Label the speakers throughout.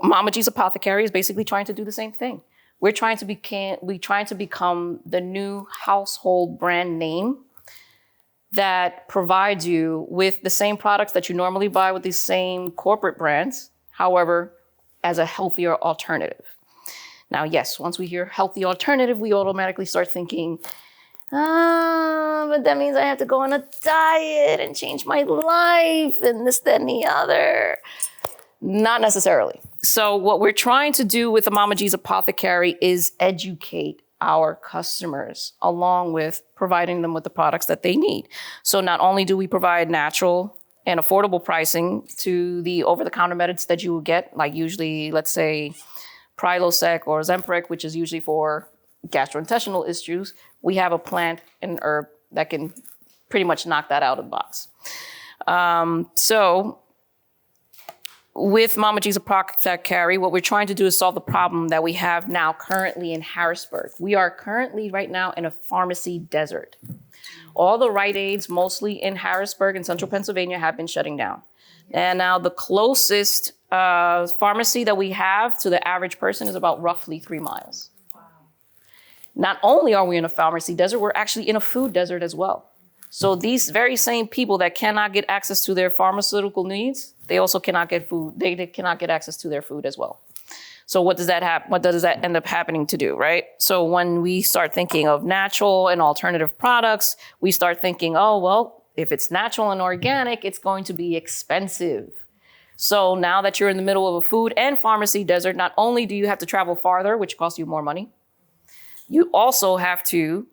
Speaker 1: Mama G's Apothecary is basically trying to do the same thing. We're trying to become the new household brand name that provides you with the same products that you normally buy with these same corporate brands, however, as a healthier alternative. Now, yes, once we hear healthy alternative, we automatically start thinking, but that means I have to go on a diet and change my life and this, that, and the other. Not necessarily. So what we're trying to do with the Mama G's Apothecary is educate our customers along with providing them with the products that they need. So not only do we provide natural and affordable pricing to the over-the-counter medicines that you will get, like usually, let's say, Prilosec or Zemprec, which is usually for gastrointestinal issues, we have a plant and herb that can pretty much knock that out of the box. So with Mama G's Apothecary, what we're trying to do is solve the problem that we have now currently in Harrisburg. We are currently right now in a pharmacy desert. All the Rite Aids, mostly in Harrisburg and central Pennsylvania, have been shutting down. And now the closest pharmacy that we have to the average person is about roughly 3 miles. Wow. Not only are we in a pharmacy desert, we're actually in a food desert as well. So these very same people that cannot get access to their pharmaceutical needs, they also cannot get food. They cannot get access to their food as well. So what does that end up happening to do, right? So when we start thinking of natural and alternative products, we start thinking, oh, well, if it's natural and organic, it's going to be expensive. So now that you're in the middle of a food and pharmacy desert, not only do you have to travel farther, which costs you more money, you also have to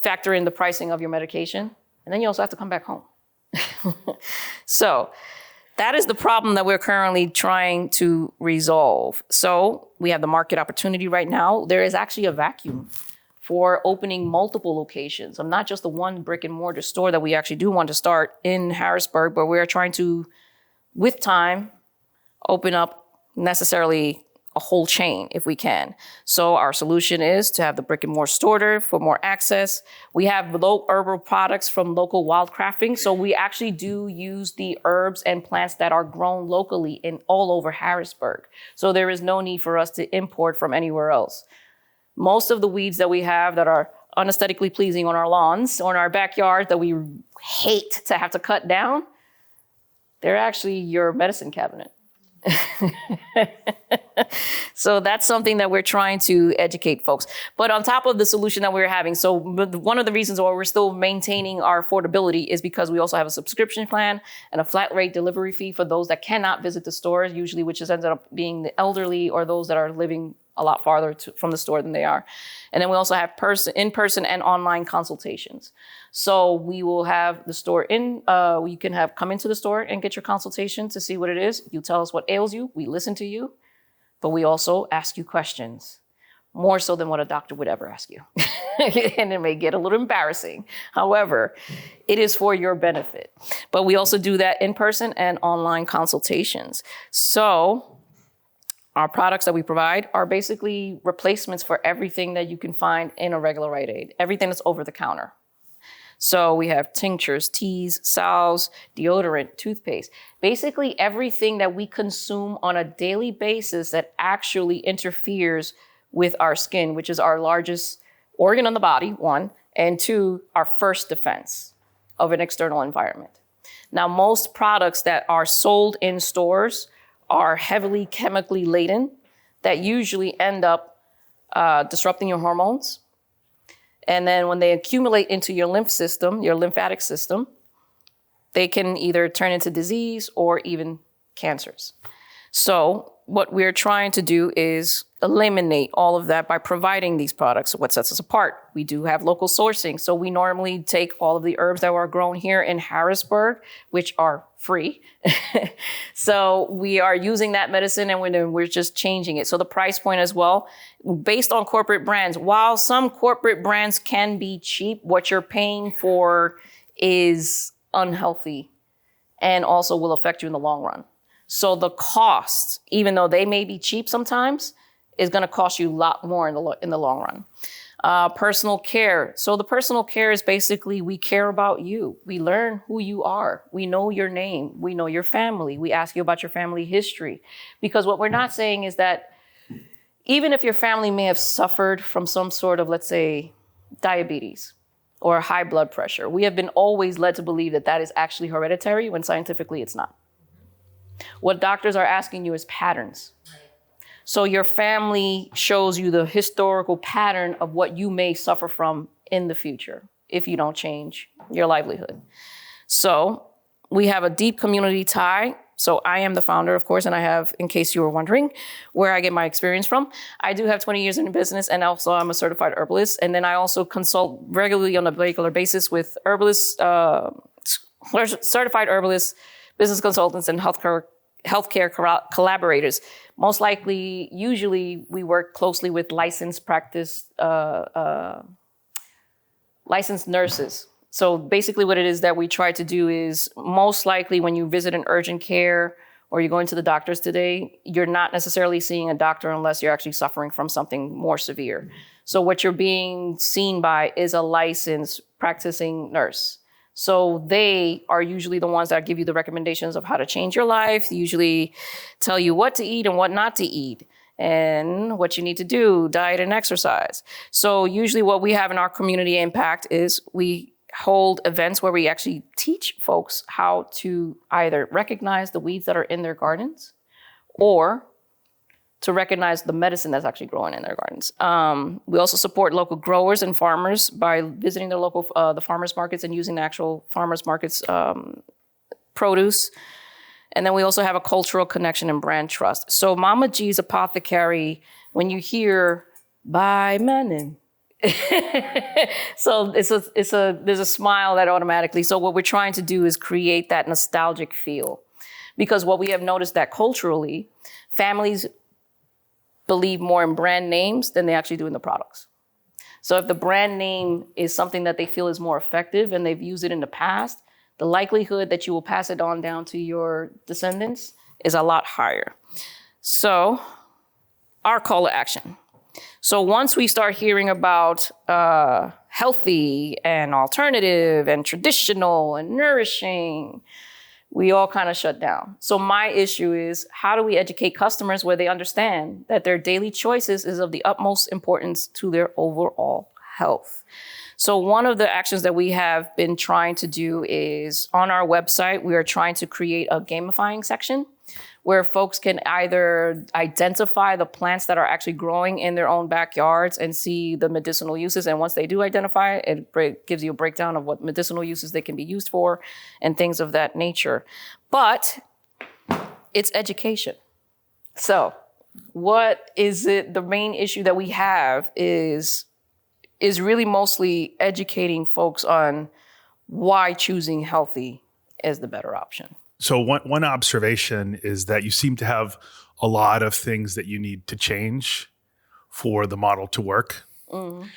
Speaker 1: factor in the pricing of your medication, and then you also have to come back home. So that is the problem that we're currently trying to resolve. So we have the market opportunity right now. There is actually a vacuum for opening multiple locations. I'm not just the one brick and mortar store that we actually do want to start in Harrisburg, but we're trying to, with time, open up necessarily a whole chain if we can. So our solution is to have the brick and mortar store for more access. We have low herbal products from local wild crafting. So we actually do use the herbs and plants that are grown locally in all over Harrisburg. So there is no need for us to import from anywhere else. Most of the weeds that we have that are unaesthetically pleasing on our lawns or in our backyard that we hate to have to cut down, they're actually your medicine cabinet. So that's something that we're trying to educate folks. But on top of the solution that we're having, so one of the reasons why we're still maintaining our affordability is because we also have a subscription plan and a flat rate delivery fee for those that cannot visit the stores, usually which has ended up being the elderly or those that are living a lot farther from the store than they are. And then we also have in-person and online consultations. So we will have the store you can come into the store and get your consultation to see what it is. You tell us what ails you, we listen to you, but we also ask you questions, more so than what a doctor would ever ask you. And it may get a little embarrassing. However, it is for your benefit. But we also do that in person and online consultations. So our products that we provide are basically replacements for everything that you can find in a regular Rite Aid, everything that's over the counter. So we have tinctures, teas, salves, deodorant, toothpaste, basically everything that we consume on a daily basis that actually interferes with our skin, which is our largest organ on the body, one, and two, our first defense of an external environment. Now, most products that are sold in stores are heavily chemically laden that usually end up disrupting your hormones. And then when they accumulate into your lymphatic system, they can either turn into disease or even cancers. So what we're trying to do is eliminate all of that by providing these products. What sets us apart? We do have local sourcing. So we normally take all of the herbs that are grown here in Harrisburg, which are free. So we are using that medicine and we're just changing it. So the price point as well, based on corporate brands, while some corporate brands can be cheap, what you're paying for is unhealthy and also will affect you in the long run. So the cost, even though they may be cheap sometimes, is going to cost you a lot more in the long run. Personal care. So the personal care is basically we care about you. We learn who you are. We know your name. We know your family. We ask you about your family history. Because what we're not saying is that even if your family may have suffered from some sort of, let's say, diabetes or high blood pressure, we have been always led to believe that that is actually hereditary when scientifically it's not. What doctors are asking you is patterns. So your family shows you the historical pattern of what you may suffer from in the future if you don't change your livelihood. So we have a deep community tie. So I am the founder, of course, and I have, in case you were wondering, where I get my experience from. I do have 20 years in business, and also I'm a certified herbalist. And then I also consult regularly on a regular basis with herbalists, certified herbalists, business consultants, and healthcare collaborators. Most likely, usually, we work closely with licensed nurses. So basically what it is that we try to do is most likely when you visit an urgent care or you're going to the doctors today, you're not necessarily seeing a doctor unless you're actually suffering from something more severe. So what you're being seen by is a licensed practicing nurse. So they are usually the ones that give you the recommendations of how to change your life. They usually tell you what to eat and what not to eat and what you need to do, diet and exercise. So usually what we have in our community impact is we hold events where we actually teach folks how to either recognize the weeds that are in their gardens or to recognize the medicine that's actually growing in their gardens. We also support local growers and farmers by visiting the local the farmers markets and using the actual farmers markets produce. And then we also have a cultural connection and brand trust. So Mama G's Apothecary, when you hear by Menon, so there's a smile that automatically. So what we're trying to do is create that nostalgic feel, because what we have noticed that culturally, families believe more in brand names than they actually do in the products. So if the brand name is something that they feel is more effective and they've used it in the past, the likelihood that you will pass it on down to your descendants is a lot higher. So our call to action. So once we start hearing about healthy and alternative and traditional and nourishing, we all kind of shut down. So my issue is, how do we educate customers where they understand that their daily choices is of the utmost importance to their overall health? So one of the actions that we have been trying to do is on our website, we are trying to create a gamifying section where folks can either identify the plants that are actually growing in their own backyards and see the medicinal uses. And once they do identify it, it gives you a breakdown of what medicinal uses they can be used for and things of that nature. But it's education. So what is it? The main issue that we have is really mostly educating folks on why choosing healthy is the better option.
Speaker 2: So one observation is that you seem to have a lot of things that you need to change for the model to work. Mm.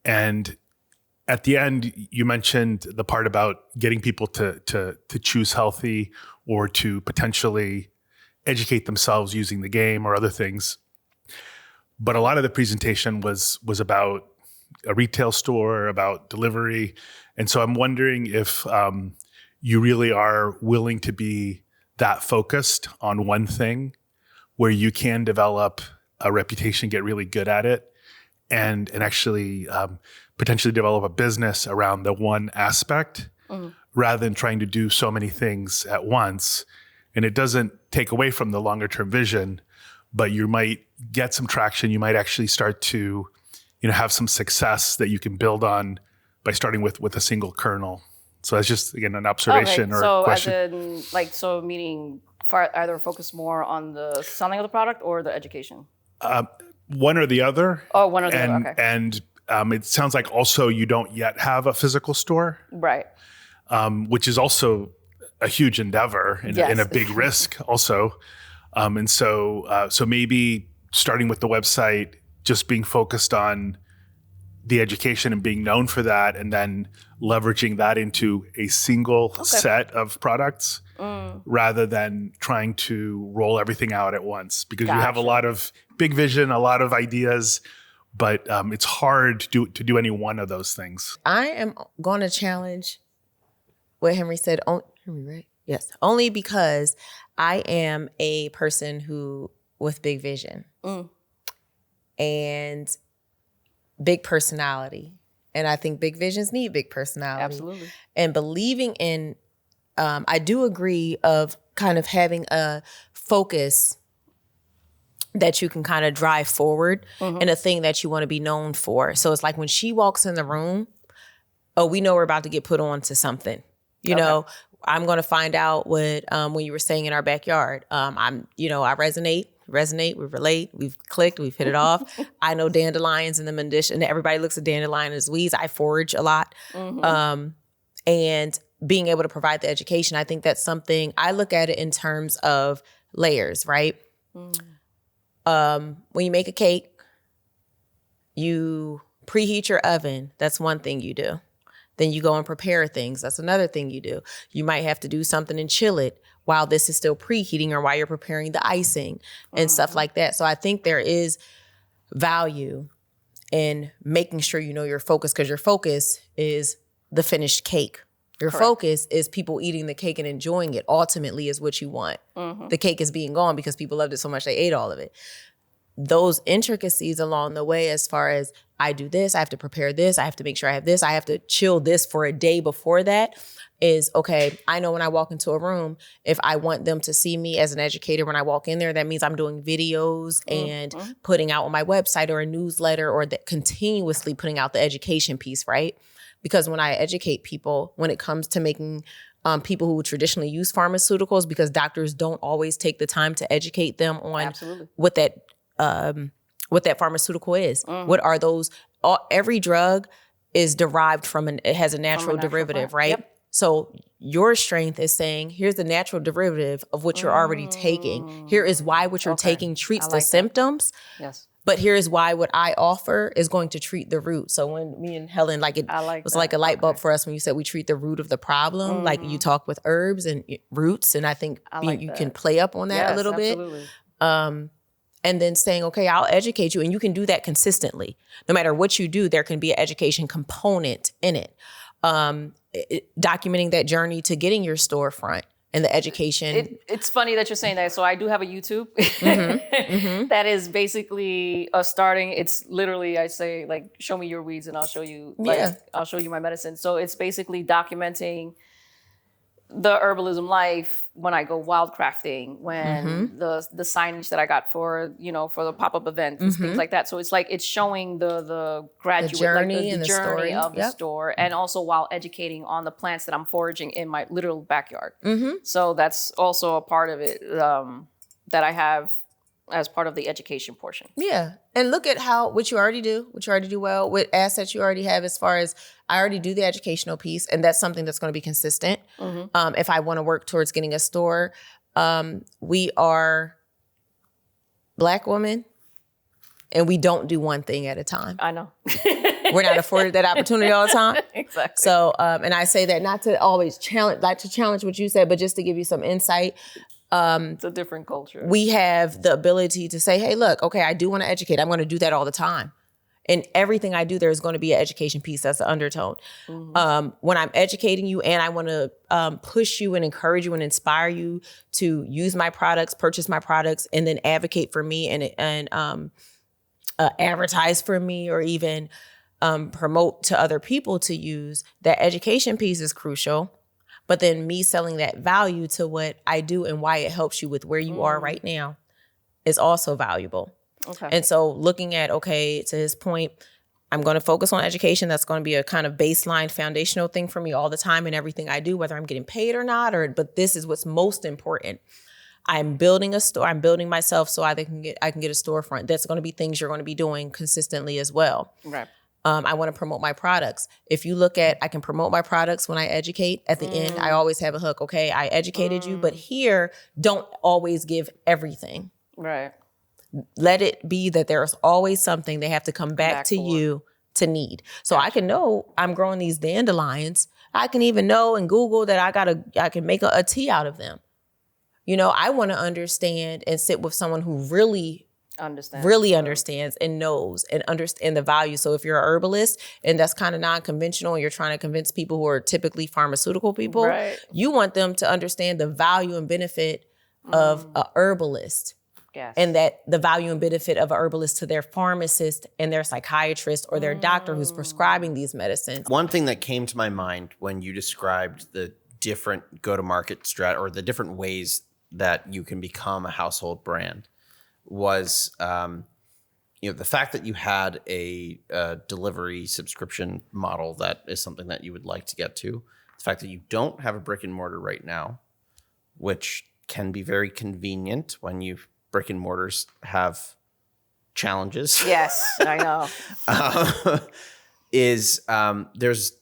Speaker 2: And at the end, you mentioned the part about getting people to choose healthy or to potentially educate themselves using the game or other things. But a lot of the presentation was about a retail store, about delivery. And so I'm wondering if you really are willing to be that focused on one thing where you can develop a reputation, get really good at it, and actually potentially develop a business around the one aspect rather than trying to do so many things at once. And it doesn't take away from the longer term vision, but you might get some traction. You might actually start to have some success that you can build on by starting with a single kernel. So that's just, again, an observation or a question.
Speaker 1: So meaning either focus more on the selling of the product or the education?
Speaker 2: One or the other.
Speaker 1: Oh, one or the other, okay.
Speaker 2: And it sounds like also you don't yet have a physical store.
Speaker 1: Right.
Speaker 2: Which is also a huge endeavor and a big risk also. And so maybe starting with the website, just being focused on the education and being known for that, and then leveraging that into a single set of products rather than trying to roll everything out at once, because you have a lot of big vision, a lot of ideas, but it's hard to do any one of those things.
Speaker 3: I am going to challenge what Henry said. Henry, right? Yes. Only because I am a person with big vision and big personality. And I think big visions need big personality.
Speaker 1: Absolutely.
Speaker 3: And believing in, I do agree of kind of having a focus that you can kind of drive forward and a thing that you want to be known for. So it's like when she walks in the room, we know we're about to get put on to something. You know, I'm going to find out what, when you were saying in our backyard, I resonate, we relate, we've clicked, we've hit it off. I know dandelions and the condition, and everybody looks at dandelion as weeds. I forage a lot. And being able to provide the education, I think that's something, I look at it in terms of layers, right? When you make a cake, you preheat your oven. That's one thing you do. Then you go and prepare things. That's another thing you do. You might have to do something and chill it while this is still preheating or while you're preparing the icing and stuff like that. So I think there is value in making sure you know your focus, because your focus is the finished cake. Your focus is people eating the cake and enjoying it, ultimately, is what you want. The cake is being gone because people loved it so much they ate all of it. Those intricacies along the way, as far as I do this, I have to prepare this, I have to make sure I have this, I have to chill this for a day before that, is okay. I know when I walk into a room, if I want them to see me as an educator when I walk in there, that means I'm doing videos and putting out on my website or a newsletter, or that continuously putting out the education piece, right? Because when I educate people, when it comes to making people who traditionally use pharmaceuticals, because doctors don't always take the time to educate them on what that pharmaceutical is. What are those? Every drug is derived from it has a natural derivative, right? Yep. So your strength is saying, here's the natural derivative of what you're already taking. Here is why what you're taking treats the symptoms. Yes. But here's why what I offer is going to treat the root. So when me and Helen, was like a light bulb for us when you said we treat the root of the problem. Like you talk with herbs and roots, and I think you can play up on that a little bit. And then saying, okay, I'll educate you. And you can do that consistently. No matter what you do, there can be an education component in it. Documenting that journey to getting your storefront and the education.
Speaker 1: It's funny that you're saying that. So I do have a YouTube that is basically starting. It's literally, I say, like, show me your weeds and I'll show you, I'll show you my medicine. So it's basically documenting the herbalism life when I go wildcrafting, when the signage that I got for the pop-up events and things like that. So it's like it's showing the graduate
Speaker 3: journey,
Speaker 1: the journey of the store, and also while educating on the plants that I'm foraging in my literal backyard. So that's also a part of it that I have as part of the education portion. Yeah.
Speaker 3: And look at what you already do well, what assets you already have, as far as I already do the educational piece, and that's something that's going to be consistent. If I want to work towards getting a store, we are Black women, and we don't do one thing at a time.
Speaker 1: I know.
Speaker 3: We're not afforded that opportunity all the time.
Speaker 1: Exactly.
Speaker 3: So, and I say that not to always challenge what you said, but just to give you some insight.
Speaker 1: It's a different culture.
Speaker 3: We have the ability to say, hey, look, okay, I do want to educate. I'm going to do that all the time. In everything I do, there's going to be an education piece. That's the undertone. When I'm educating you and I want to push you and encourage you and inspire you to use my products, purchase my products, and then advocate for me and advertise for me, or even promote to other people to use, that education piece is crucial. But then me selling that value to what I do and why it helps you with where you are right now is also valuable. Okay. And so looking at, okay, to his point, I'm going to focus on education. That's going to be a kind of baseline foundational thing for me all the time in everything I do, whether I'm getting paid or not, but this is what's most important. I'm building a store. I'm building myself so I can get a storefront. That's going to be things you're going to be doing consistently as well. Right. I want to promote my products. If you look at, I can promote my products when I educate. At the end, I always have a hook. Okay, I educated you, but here, don't always give everything. Right. Let it be that there's always something they have to come back to you to need. So I can know I'm growing these dandelions. I can even know in Google that I can make a tea out of them. I want to understand and sit with someone who really
Speaker 1: Understand.
Speaker 3: really understands and knows and understand the value. So if you're a herbalist and that's kind of non-conventional and you're trying to convince people who are typically pharmaceutical people,
Speaker 1: Right.
Speaker 3: you want them to understand the value and benefit of a herbalist.
Speaker 1: Yes.
Speaker 3: And that the value and benefit of a herbalist to their pharmacist and their psychiatrist or their doctor who's prescribing these medicines.
Speaker 4: One thing that came to my mind when you described the different go-to-market or the different ways that you can become a household brand was, the fact that you had a delivery subscription model that is something that you would like to get to. The fact that you don't have a brick and mortar right now, which can be very convenient when brick and mortars have challenges.
Speaker 1: Yes, I know.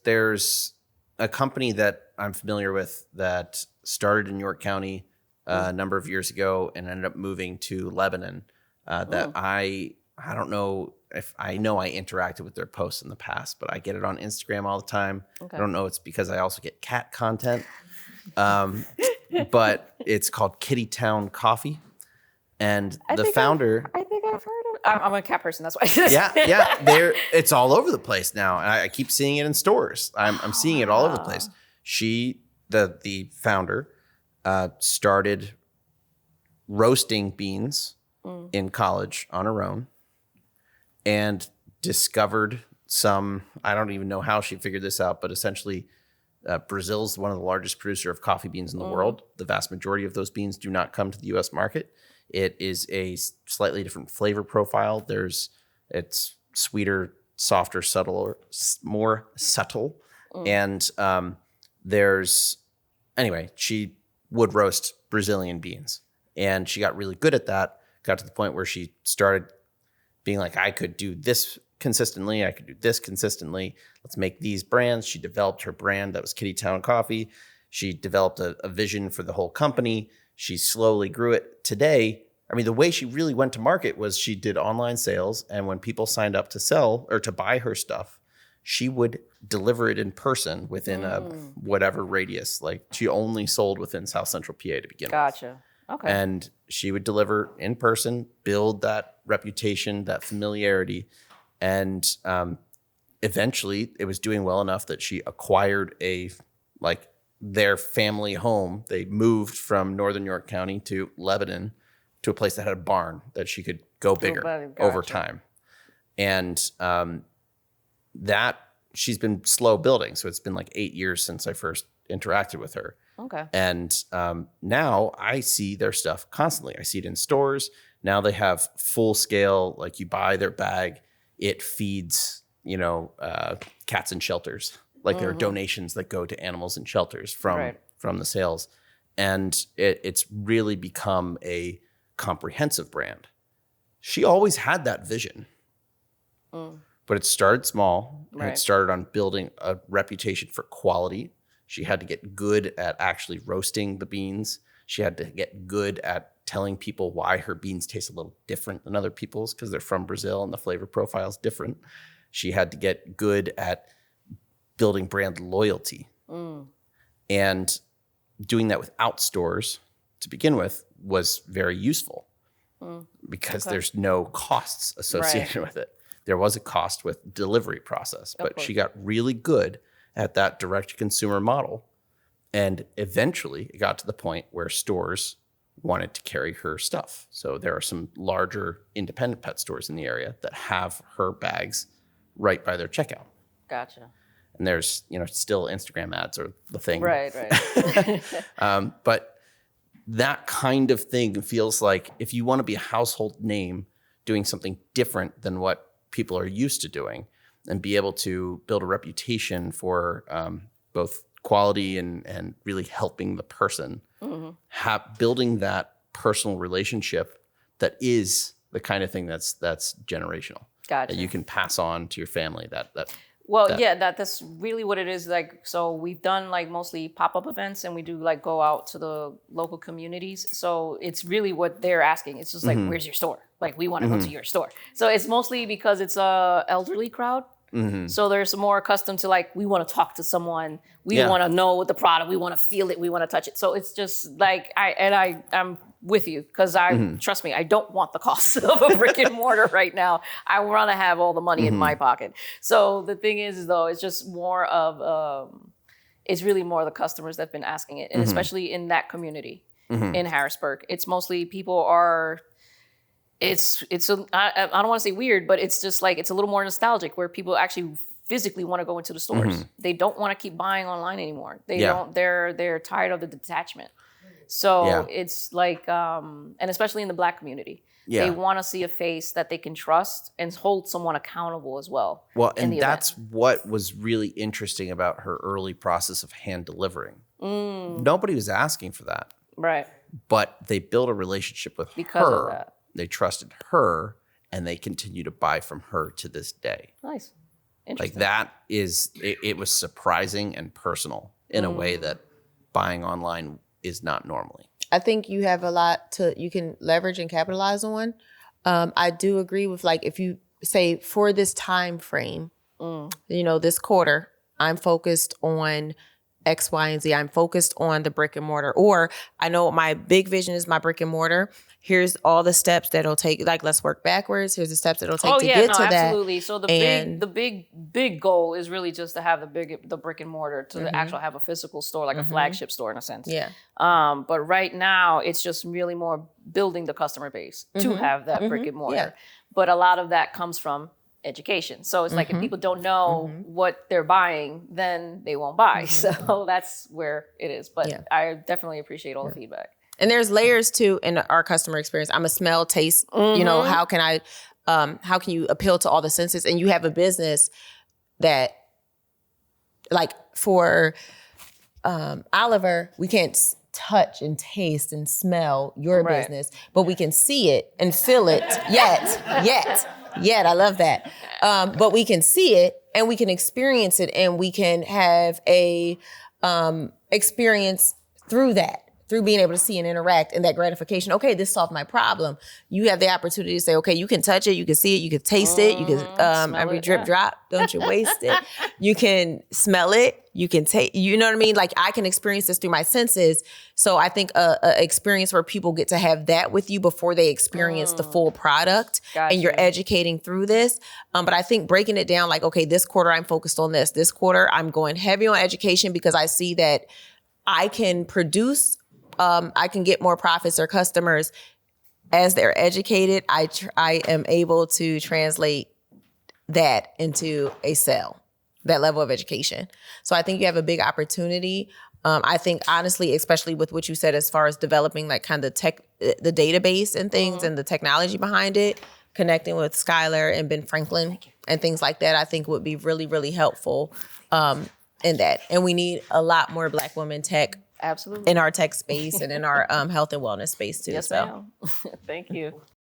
Speaker 4: There's a company that I'm familiar with that started in York County a number of years ago and ended up moving to Lebanon. That I don't know if I interacted with their posts in the past, but I get it on Instagram all the time. Okay. I don't know. It's because I also get cat content. But it's called Kitty Town Coffee. And the founder,
Speaker 1: I think I've heard of it. I'm a cat person. That's why.
Speaker 4: yeah. It's all over the place now. And I keep seeing it in stores. I'm seeing it all over the place. The founder, started roasting beans in college on her own and discovered I don't even know how she figured this out, but essentially Brazil's one of the largest producer of coffee beans in the world. The vast majority of those beans do not come to the U.S. market. It is a slightly different flavor profile. It's sweeter, softer, subtler, more subtle. And she would roast Brazilian beans. And she got really good at that, got to the point where she started being like, I could do this consistently. I could do this consistently. Let's make these brands. She developed her brand that was Kitty Town Coffee. She developed a vision for the whole company. She slowly grew it. Today, the way she really went to market was she did online sales. And when people signed up to sell or to buy her stuff, she would deliver it in person within a whatever radius. Like she only sold within South Central PA to begin with.
Speaker 1: Gotcha. Okay.
Speaker 4: And she would deliver in person, build that reputation, that familiarity. And eventually it was doing well enough that she acquired their family home. They moved from Northern York County to Lebanon to a place that had a barn that she could go bigger over time. And that she's been slow building. So it's been like 8 years since I first interacted with her.
Speaker 1: Okay.
Speaker 4: And now I see their stuff constantly. I see it in stores. Now they have full scale, like you buy their bag, it feeds, cats in shelters. Like there are donations that go to animals in shelters from the sales. And it's really become a comprehensive brand. She always had that vision, but it started small. And it started on building a reputation for quality. She had to get good at actually roasting the beans. She had to get good at telling people why her beans taste a little different than other people's because they're from Brazil and the flavor profile is different. She had to get good at building brand loyalty. And doing that without stores to begin with was very useful because there's no costs associated with it. There was a cost with delivery process, but she got really good at that direct-to-consumer model. And eventually it got to the point where stores wanted to carry her stuff. So there are some larger independent pet stores in the area that have her bags right by their checkout.
Speaker 1: Gotcha.
Speaker 4: And there's, still Instagram ads are the thing.
Speaker 1: Right.
Speaker 4: But that kind of thing feels like if you want to be a household name doing something different than what people are used to doing and be able to build a reputation for both quality and really helping the person, building that personal relationship that is the kind of thing that's generational.
Speaker 1: Gotcha.
Speaker 4: That you can pass on to your family.
Speaker 1: That's really what it is. Like, so we've done like mostly pop-up events and we do like go out to the local communities. So it's really what they're asking. It's just like, where's your store? Like, we want to go to your store. So it's mostly because it's a elderly crowd. So there's more accustomed to like, we want to talk to someone. We want to know the product. We want to feel it. We want to touch it. So it's just like, I'm with you because trust me, I don't want the cost of a brick and mortar right now. I want to have all the money in my pocket. So the thing is though, it's just more of, it's really more the customers that've been asking it. And especially in that community in Harrisburg, it's mostly people are, I don't want to say weird, but it's just like, it's a little more nostalgic where people actually physically want to go into the stores. They don't want to keep buying online anymore. They're tired of the detachment. So it's like, and especially in the Black community, they want to see a face that they can trust and hold someone accountable as well.
Speaker 4: Well, and that's what was really interesting about her early process of hand delivering. Nobody was asking for that.
Speaker 1: Right.
Speaker 4: But they built a relationship with
Speaker 1: Because
Speaker 4: her.
Speaker 1: of that.
Speaker 4: They trusted her, and they continue to buy from her to this day.
Speaker 1: Nice.
Speaker 4: Like that is, it was surprising and personal in a way that buying online is not normally.
Speaker 3: I think you have a lot you can leverage and capitalize on. I do agree with like, if you say for this time frame, this quarter, I'm focused on X, Y, and Z. I'm focused on the brick and mortar, or I know my big vision is my brick and mortar. Here's all the steps that it'll take. Like, let's work backwards. Here's the steps that it'll take to get to that.
Speaker 1: Absolutely. So the big goal is really just to have the brick and mortar to actually have a physical store, like a flagship store in a sense.
Speaker 3: Yeah.
Speaker 1: But right now it's just really more building the customer base to have that brick and mortar.
Speaker 3: Yeah.
Speaker 1: But a lot of that comes from education. So it's like if people don't know what they're buying, then they won't buy. So that's where it is. But I definitely appreciate all the feedback.
Speaker 3: And there's layers too in our customer experience. I'm a smell, taste, how can you appeal to all the senses? And you have a business that, like for Oliver, we can't touch and taste and smell your business, but we can see it and feel it yet. I love that. But we can see it and we can experience it, and we can have a experience through that. Through being able to see and interact and that gratification. Okay, this solved my problem. You have the opportunity to say, okay, you can touch it, you can see it, you can taste it, you can every drip drop, don't you waste it. You can smell it, you can take, you know what I mean? Like I can experience this through my senses. So I think a experience where people get to have that with you before they experience the full product, and you're educating through this. But I think breaking it down, like, okay, this quarter I'm focused on this. This quarter I'm going heavy on education because I see that I can produce, I can get more profits or customers as they're educated. I am able to translate that into a sale, that level of education. So I think you have a big opportunity. I think honestly, especially with what you said as far as developing like kind of the database and things and the technology behind it, connecting with Skylar and Ben Franklin and things like that, I think would be really, really helpful in that. And we need a lot more Black women tech.
Speaker 1: Absolutely.
Speaker 3: In our tech space and in our health and wellness space too.
Speaker 1: Yes, ma'am. Thank you.